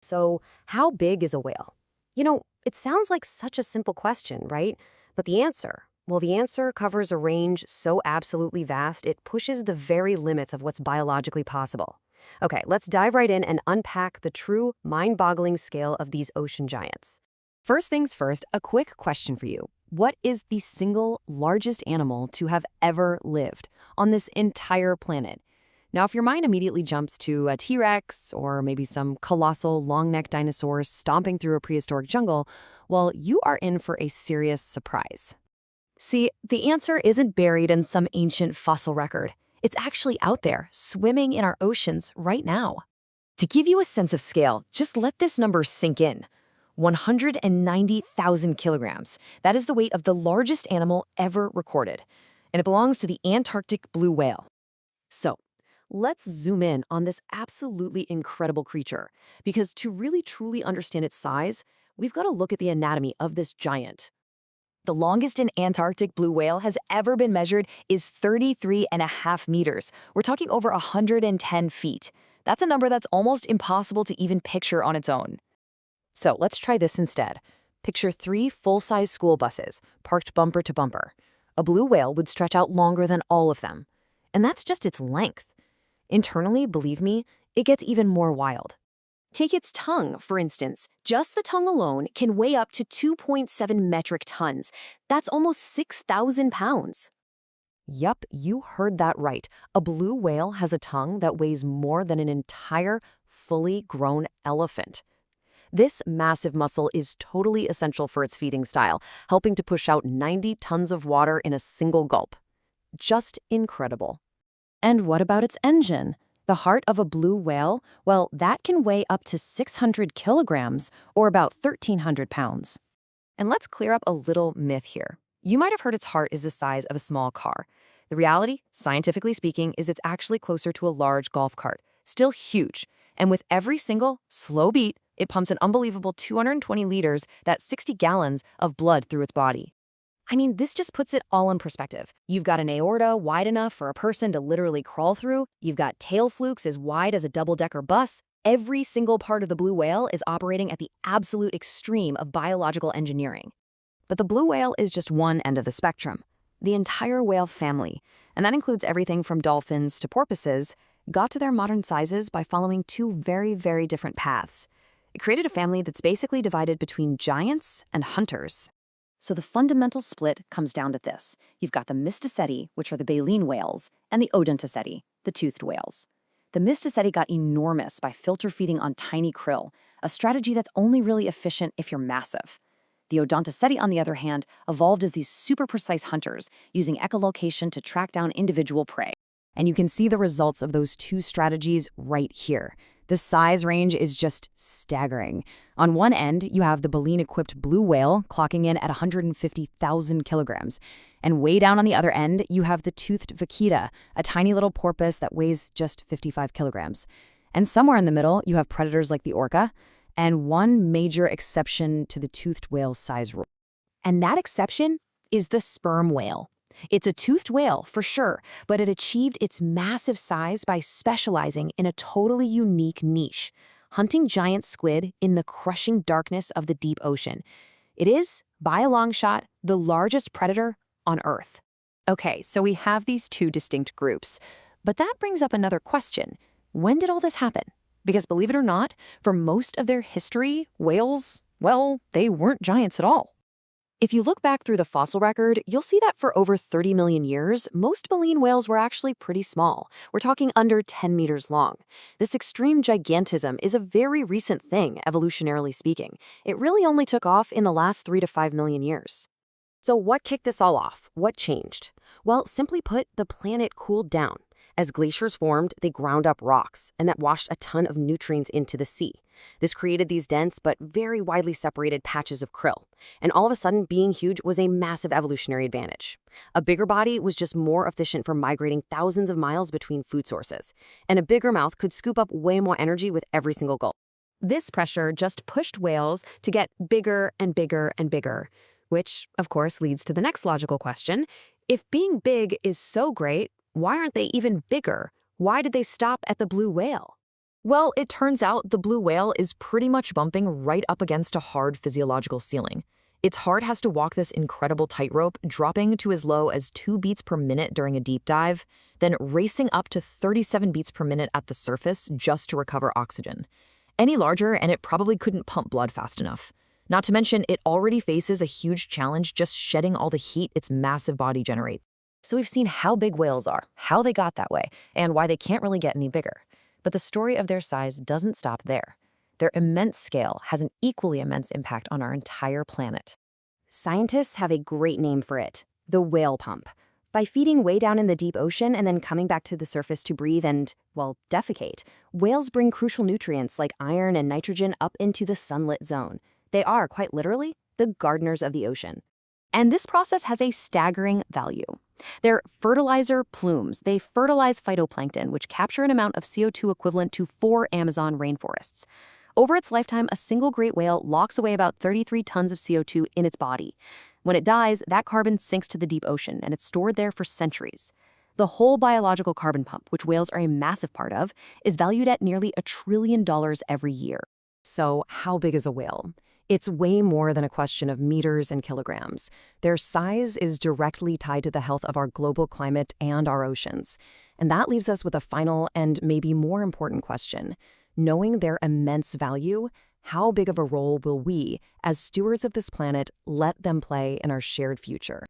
So, how big is a whale? It sounds like such a simple question, right? But the answer? Well, the answer covers a range so absolutely vast, it pushes the very limits of what's biologically possible. Okay, let's dive right in and unpack the true, mind-boggling scale of these ocean giants. First things first, a quick question for you. What is the single largest animal to have ever lived on this entire planet? Now, if your mind immediately jumps to a T-Rex or maybe some colossal long-necked dinosaurs stomping through a prehistoric jungle, well, you are in for a serious surprise. See, the answer isn't buried in some ancient fossil record. It's actually out there, swimming in our oceans right now. To give you a sense of scale, just let this number sink in. 190,000 kilograms. That is the weight of the largest animal ever recorded. And it belongs to the Antarctic blue whale. So, let's zoom in on this absolutely incredible creature, because to really truly understand its size, we've got to look at the anatomy of this giant. The longest an Antarctic blue whale has ever been measured is 33.5 meters. We're talking over 110 feet. That's a number that's almost impossible to even picture on its own. So let's try this instead. Picture 3 full-size school buses, parked bumper to bumper. A blue whale would stretch out longer than all of them. And that's just its length. Internally, believe me, it gets even more wild. Take its tongue, for instance. Just the tongue alone can weigh up to 2.7 metric tons. That's almost 6,000 pounds. Yup, you heard that right. A blue whale has a tongue that weighs more than an entire, fully grown elephant. This massive muscle is totally essential for its feeding style, helping to push out 90 tons of water in a single gulp. Just incredible. And what about its engine? The heart of a blue whale, well, that can weigh up to 600 kilograms, or about 1,300 pounds. And let's clear up a little myth here. You might have heard its heart is the size of a small car. The reality, scientifically speaking, is it's actually closer to a large golf cart. Still huge. And with every single slow beat, it pumps an unbelievable 220 liters, that's 60 gallons, of blood through its body. I mean, this just puts it all in perspective. You've got an aorta wide enough for a person to literally crawl through. You've got tail flukes as wide as a double-decker bus. Every single part of the blue whale is operating at the absolute extreme of biological engineering. But the blue whale is just one end of the spectrum. The entire whale family, and that includes everything from dolphins to porpoises, got to their modern sizes by following 2 very, very different paths. It created a family that's basically divided between giants and hunters. So the fundamental split comes down to this. You've got the Mysticeti, which are the baleen whales, and the Odontoceti, the toothed whales. The Mysticeti got enormous by filter feeding on tiny krill, a strategy that's only really efficient if you're massive. The Odontoceti, on the other hand, evolved as these super precise hunters, using echolocation to track down individual prey. And you can see the results of those 2 strategies right here. The size range is just staggering. On one end, you have the baleen-equipped blue whale clocking in at 150,000 kilograms. And way down on the other end, you have the toothed vaquita, a tiny little porpoise that weighs just 55 kilograms. And somewhere in the middle, you have predators like the orca, and one major exception to the toothed whale size rule. And that exception is the sperm whale. It's a toothed whale, for sure, but it achieved its massive size by specializing in a totally unique niche, hunting giant squid in the crushing darkness of the deep ocean. It is, by a long shot, the largest predator on Earth. Okay, so we have these 2 distinct groups, but that brings up another question. When did all this happen? Because believe it or not, for most of their history, whales, well, they weren't giants at all. If you look back through the fossil record, you'll see that for over 30 million years, most baleen whales were actually pretty small. We're talking under 10 meters long. This extreme gigantism is a very recent thing, evolutionarily speaking. It really only took off in the last 3 to 5 million years. So what kicked this all off? What changed? Well, simply put, the planet cooled down. As glaciers formed, they ground up rocks, and that washed a ton of nutrients into the sea. This created these dense but very widely separated patches of krill. And all of a sudden, being huge was a massive evolutionary advantage. A bigger body was just more efficient for migrating thousands of miles between food sources. And a bigger mouth could scoop up way more energy with every single gulp. This pressure just pushed whales to get bigger and bigger and bigger, which, of course, leads to the next logical question. If being big is so great, why aren't they even bigger? Why did they stop at the blue whale? Well, it turns out the blue whale is pretty much bumping right up against a hard physiological ceiling. Its heart has to walk this incredible tightrope, dropping to as low as 2 beats per minute during a deep dive, then racing up to 37 beats per minute at the surface just to recover oxygen. Any larger, and it probably couldn't pump blood fast enough. Not to mention, it already faces a huge challenge just shedding all the heat its massive body generates. So we've seen how big whales are, how they got that way, and why they can't really get any bigger. But the story of their size doesn't stop there. Their immense scale has an equally immense impact on our entire planet. Scientists have a great name for it, the whale pump. By feeding way down in the deep ocean and then coming back to the surface to breathe and, well, defecate, whales bring crucial nutrients like iron and nitrogen up into the sunlit zone. They are, quite literally, the gardeners of the ocean. And this process has a staggering value. They're fertilizer plumes. They fertilize phytoplankton, which capture an amount of CO2 equivalent to 4 Amazon rainforests. Over its lifetime, a single great whale locks away about 33 tons of CO2 in its body. When it dies, that carbon sinks to the deep ocean, and it's stored there for centuries. The whole biological carbon pump, which whales are a massive part of, is valued at nearly $1 trillion every year. So, how big is a whale? It's way more than a question of meters and kilograms. Their size is directly tied to the health of our global climate and our oceans. And that leaves us with a final and maybe more important question. Knowing their immense value, how big of a role will we, as stewards of this planet, let them play in our shared future?